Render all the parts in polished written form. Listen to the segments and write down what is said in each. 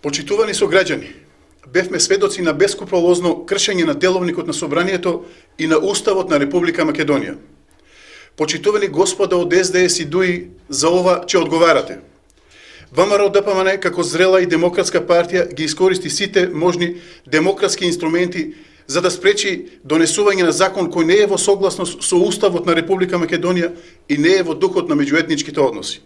Почитувани сограѓани, бевме сведоци на бескрупулозно кршење на деловникот на Собранието и на Уставот на Република Македонија. Почитувани господа од СДС и ДУИ, за ова ќе одговарате. ВМРО ДПМН како зрела и демократска партија ги искористи сите можни демократски инструменти за да спречи донесување на закон кој не е во согласност со Уставот на Република Македонија и не е во духот на меѓуетничките односи.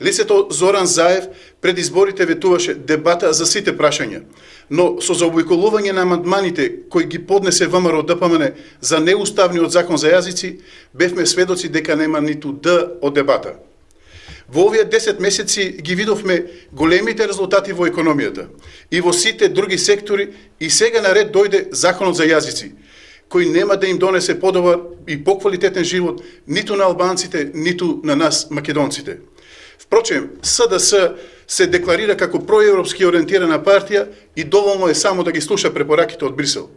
Лицето Зоран Заев пред изборите ветуваше дебата за сите прашања, но со заобиколување на амандманите кои ги поднесе ВМРО ДПМН за неуставниот закон за јазици, бевме сведоци дека нема ниту Д од дебата. Во овие 10 месеци ги видовме големите резултати во економијата и во сите други сектори и сега наред дојде законот за јазици, кој нема да им донесе подобар и поквалитетен живот ниту на албанците, ниту на нас македонците. Впрочем, СДС се декларира како проевропски ориентирана партија и доволно е само да ги слуша препораките од Брисел.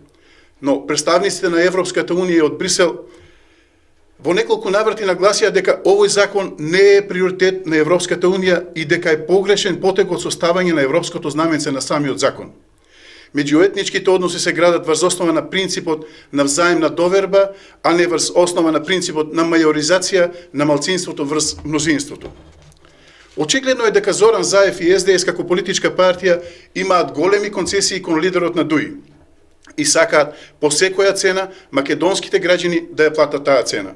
Но представниците на Европската унија од Брисел во неколку наврати нагласија дека овој закон не е приоритет на Европската унија и дека е погрешен потек од составање на европското знаменце на самиот закон. Меѓуетничките односи се градат врз основа на принципот на взаимна доверба, а не врз основа на принципот на мајоризација на малцинството врз мнозинството. Очигледно е дека Зоран Заев и СДС како политичка партија имаат големи концесии кон лидерот на ДУИ и сакаат по секоја цена македонските граѓани да ја платат таа цена.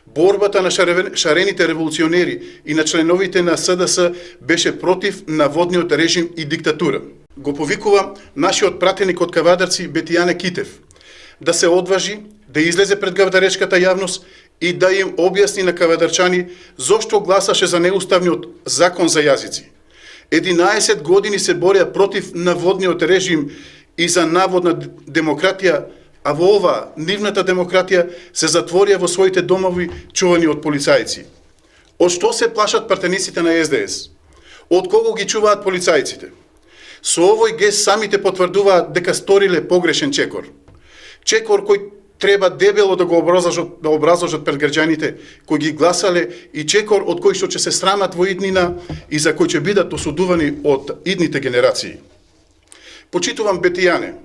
Борбата на шарените револуционери и на членовите на СДС беше против наводниот режим и диктатура. Го повикува нашиот пратеник од Кавадарци Бетијане Китев да се одважи, да излезе пред гавдаречката јавност и да им објасни на кавадарчани зошто гласаше за неуставниот закон за јазици. 11 години се борија против наводниот режим и за наводна демократија, а во ова нивната демократија се затворија во своите домови чувани од полицајци. Од што се плашат партениците на СДС? Од кого ги чуваат полицајците? Со овој гест самите потврдуваат дека сториле погрешен чекор. Чекор кој треба дебело да го образложат пред граѓаните кои ги гласале и чекор од кој што ќе се срамат во иднина и за кој ќе бидат осудувани од идните генерации. Почитувам Бетијане.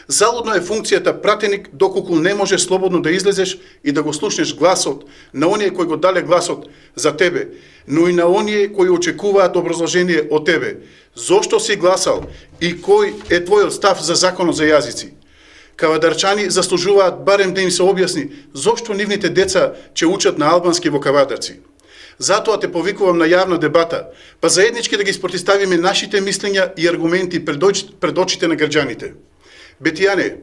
Залудно е функцијата пратеник доколку не можеш слободно да излезеш и да го слушнеш гласот на оние кои го дале гласот за тебе, но и на оние кои очекуваат образложение од тебе. Зошто си гласал и кој е твојот став за законот за јазици? Кавадарчани заслужуваат барем да им се објасни зошто нивните деца ќе учат на албански во Кавадарци. Затоа те повикувам на јавна дебата, па заеднички да ги спротивставиме нашите мислења и аргументи пред очите на граѓаните. Бетијане,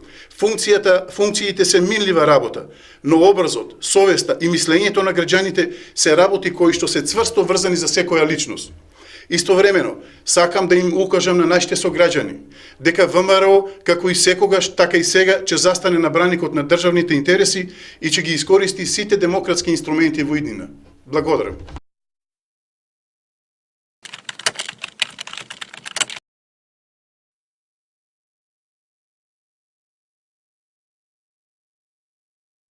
функциите се минлива работа, но образот, совеста и мислењето на граѓаните се работи кои што се цврсто врзани за секоја личност. Истовремено, сакам да им укажам на нашите сограѓани дека ВМРО, како и секогаш, така и сега, ќе застане на браникот на државните интереси и ќе ги искористи сите демократски инструменти во иднина. Благодарам.